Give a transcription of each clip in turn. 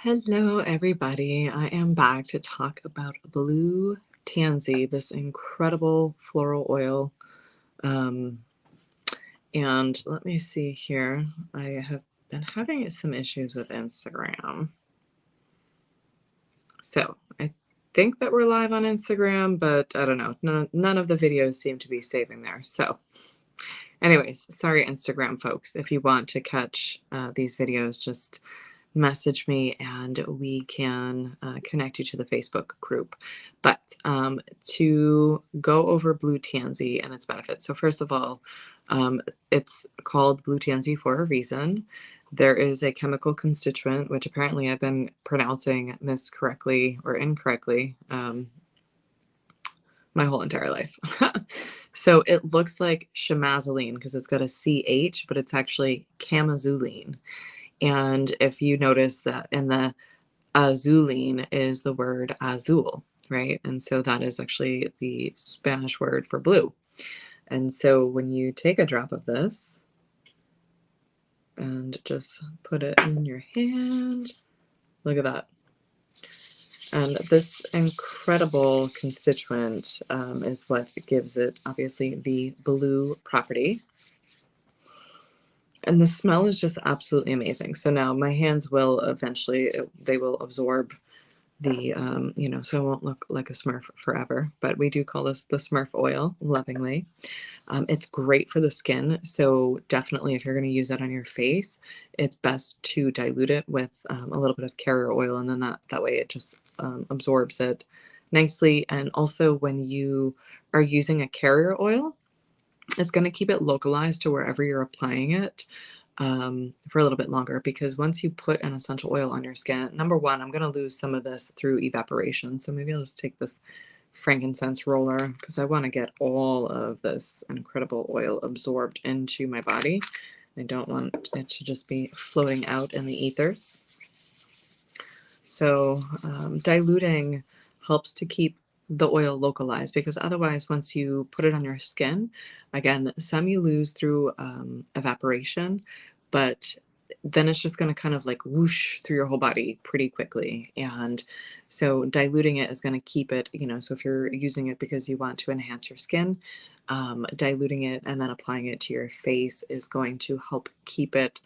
Hello, everybody. I am back to talk about Blue Tansy, this incredible floral oil. Um, and let me see here. I have been having some issues with Instagram. So I think that we're live on Instagram, but I don't know. None of the videos seem to be saving there. So anyways, sorry, Instagram folks. If you want to catch these videos, just message me and we can connect you to the Facebook group. But to go over Blue Tansy and its benefits. So first of all, it's called Blue Tansy for a reason. There is a chemical constituent, which apparently I've been pronouncing miscorrectly or incorrectly my whole entire life. So it looks like chamazoline because it's got a CH, but it's actually chamazoline. And if you notice that in the azulene is the word azul, right? And so that is actually the Spanish word for blue. And so when you take a drop of this and just put it in your hand, look at that. And this incredible constituent is what gives it, obviously, the blue property. And the smell is just absolutely amazing. So now my hands will eventually, they will absorb the, so I won't look like a Smurf forever, but we do call this the Smurf oil lovingly. It's great for the skin. So definitely if you're going to use that on your face, it's best to dilute it with a little bit of carrier oil. And then that way it just absorbs it nicely. And also when you are using a carrier oil, it's going to keep it localized to wherever you're applying it for a little bit longer, because once you put an essential oil on your skin, number one, I'm going to lose some of this through evaporation. So maybe I'll just take this frankincense roller because I want to get all of this incredible oil absorbed into my body. I don't want it to just be floating out in the ethers. So diluting helps to keep the oil localized, because otherwise once you put it on your skin, again, some you lose through evaporation, but then it's just going to kind of like whoosh through your whole body pretty quickly. And so diluting it is going to keep it, so if you're using it because you want to enhance your skin, diluting it and then applying it to your face is going to help keep it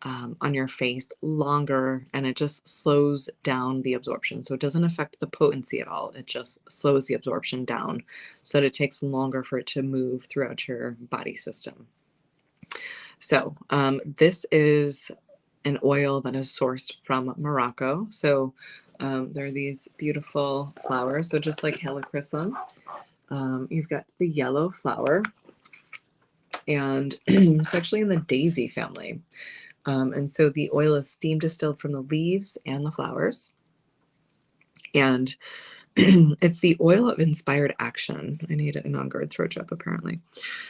on your face longer, and it just slows down the absorption. So it doesn't affect the potency at all. It just slows the absorption down so that it takes longer for it to move throughout your body system. So this is an oil that is sourced from Morocco. So there are these beautiful flowers. So just like helichrysum, you've got the yellow flower, and it's actually in the daisy family. And so the oil is steam distilled from the leaves and the flowers. And it's the oil of inspired action. I need an on-guard throat drop, apparently.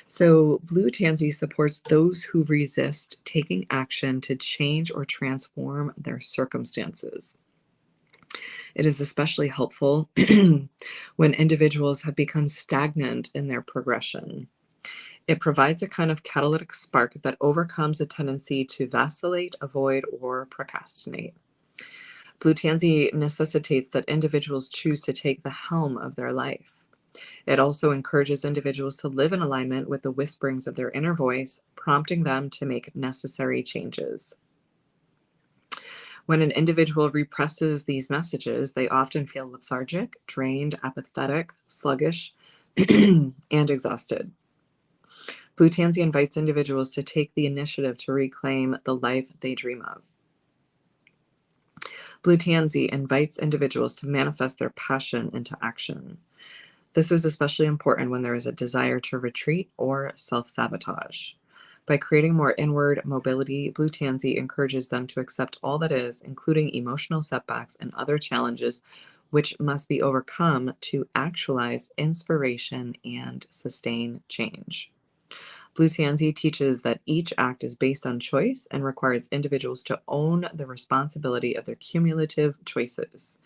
So Blue Tansy supports those who resist taking action to change or transform their circumstances. It is especially helpful when individuals have become stagnant in their progression. It provides a kind of catalytic spark that overcomes a tendency to vacillate, avoid, or procrastinate. Blue Tansy necessitates that individuals choose to take the helm of their life. It also encourages individuals to live in alignment with the whisperings of their inner voice, prompting them to make necessary changes. When an individual represses these messages, they often feel lethargic, drained, apathetic, sluggish, and exhausted. Blue Tansy invites individuals to take the initiative to reclaim the life they dream of. Blue Tansy invites individuals to manifest their passion into action. This is especially important when there is a desire to retreat or self-sabotage. By creating more inward mobility, Blue Tansy encourages them to accept all that is, including emotional setbacks and other challenges which must be overcome to actualize inspiration and sustain change. Blue Tansy teaches that each act is based on choice and requires individuals to own the responsibility of their cumulative choices.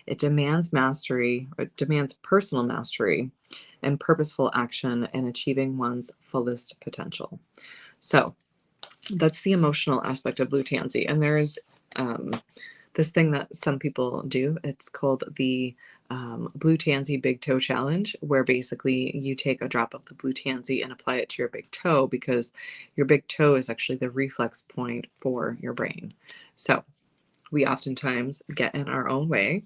It demands mastery, or demands personal mastery and purposeful action in achieving one's fullest potential. So that's the emotional aspect of Blue Tansy. And there's this thing that some people do. It's called the Blue Tansy Big Toe Challenge, where basically you take a drop of the Blue Tansy and apply it to your big toe, because your big toe is actually the reflex point for your brain. So we oftentimes get in our own way.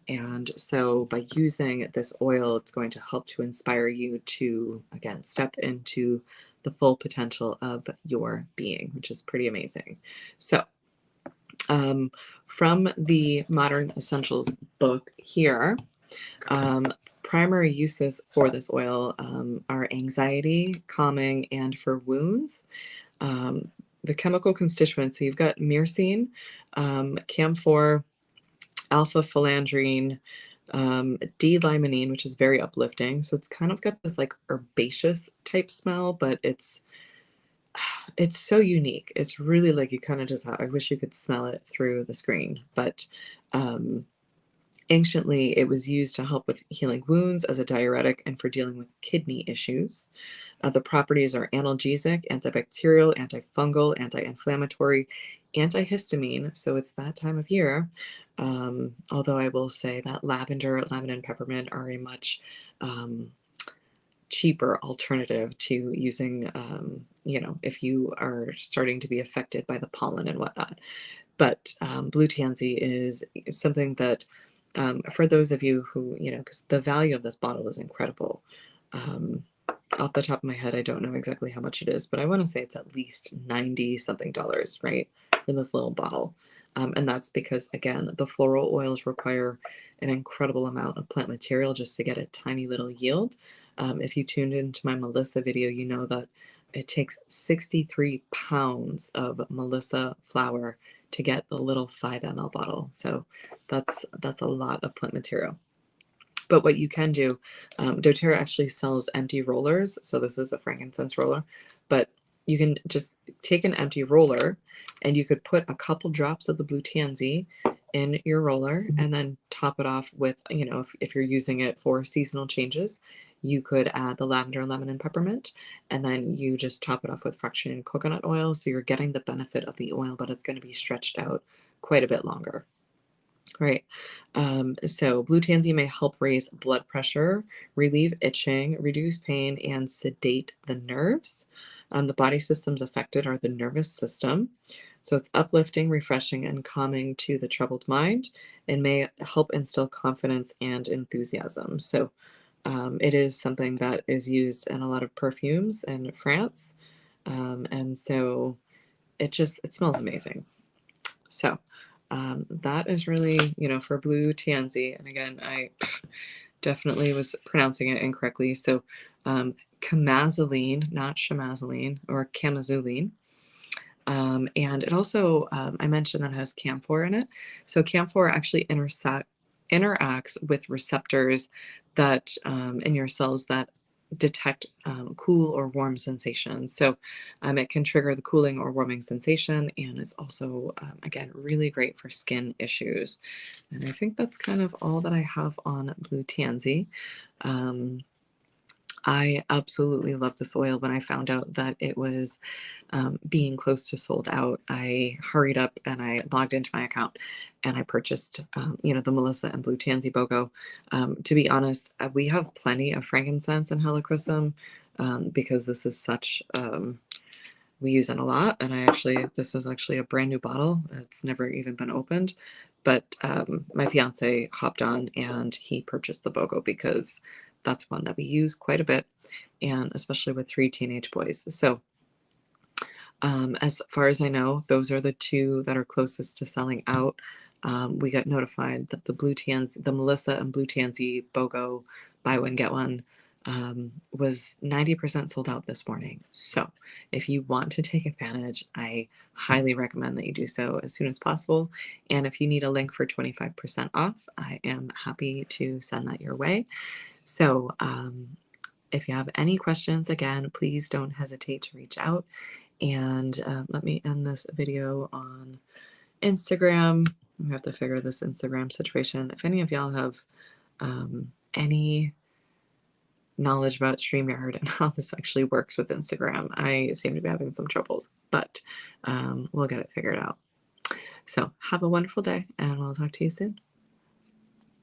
And so by using this oil, it's going to help to inspire you to, again, step into the full potential of your being, which is pretty amazing. So from the Modern Essentials book here, primary uses for this oil are anxiety, calming, and for wounds. The chemical constituents, so you've got myrcene, camphor, alpha-phalandrine, D-limonene, which is very uplifting. So it's kind of got this like herbaceous type smell, but it's so unique. It's really like you kind of just, I wish you could smell it through the screen. But anciently, it was used to help with healing wounds, as a diuretic, and for dealing with kidney issues. The properties are analgesic, antibacterial, antifungal, anti-inflammatory, antihistamine. So it's that time of year. Although I will say that lavender, lemon, and peppermint are a much cheaper alternative to using, if you are starting to be affected by the pollen and whatnot. But Blue Tansy is something that, for those of you who, because the value of this bottle is incredible. Off the top of my head, I don't know exactly how much it is, but I want to say it's at least 90 something dollars, right, for this little bottle. And that's because, again, the floral oils require an incredible amount of plant material just to get a tiny little yield. If you tuned into my Melissa video, you know that it takes 63 pounds of Melissa flower to get the little 5 ml bottle. So that's a lot of plant material. But what you can do, doTERRA actually sells empty rollers. So this is a frankincense roller, but you can just take an empty roller and you could put a couple drops of the Blue Tansy in your roller and then top it off with, if you're using it for seasonal changes, you could add the lavender, lemon, and peppermint, and then you just top it off with fractionated coconut oil. So you're getting the benefit of the oil, but it's going to be stretched out quite a bit longer. Right. So Blue Tansy may help raise blood pressure, relieve itching, reduce pain, and sedate the nerves. The body systems affected are the nervous system. So it's uplifting, refreshing, and calming to the troubled mind, and may help instill confidence and enthusiasm. So it is something that is used in a lot of perfumes in France. And so it smells amazing. So that is really, for Blue Tansy. And again, I definitely was pronouncing it incorrectly. So chamazoline, not chamazoline, or chamazoline. And it also, I mentioned that it has camphor in it. So camphor actually interacts with receptors that in your cells that detect cool or warm sensations. So it can trigger the cooling or warming sensation, and it's also, again, really great for skin issues. And I think that's kind of all that I have on Blue Tansy. I absolutely love this oil. When I found out that it was being close to sold out, I hurried up and I logged into my account and I purchased, the Melissa and Blue Tansy BOGO. To be honest, we have plenty of frankincense and helichrysum because this is such, we use it a lot. And this is actually a brand new bottle. It's never even been opened. But my fiance hopped on and he purchased the BOGO because that's one that we use quite a bit, and especially with 3 teenage boys. So as far as I know, those are the 2 that are closest to selling out. We got notified that the Melissa and Blue Tansy BOGO buy one, get one was 90% sold out this morning. So if you want to take advantage, I highly recommend that you do so as soon as possible. And if you need a link for 25% off, I am happy to send that your way. So if you have any questions, again, please don't hesitate to reach out. And let me end this video on Instagram. We have to figure this Instagram situation. If any of y'all have any knowledge about StreamYard and how this actually works with Instagram, I seem to be having some troubles, but we'll get it figured out. So have a wonderful day, and we'll talk to you soon.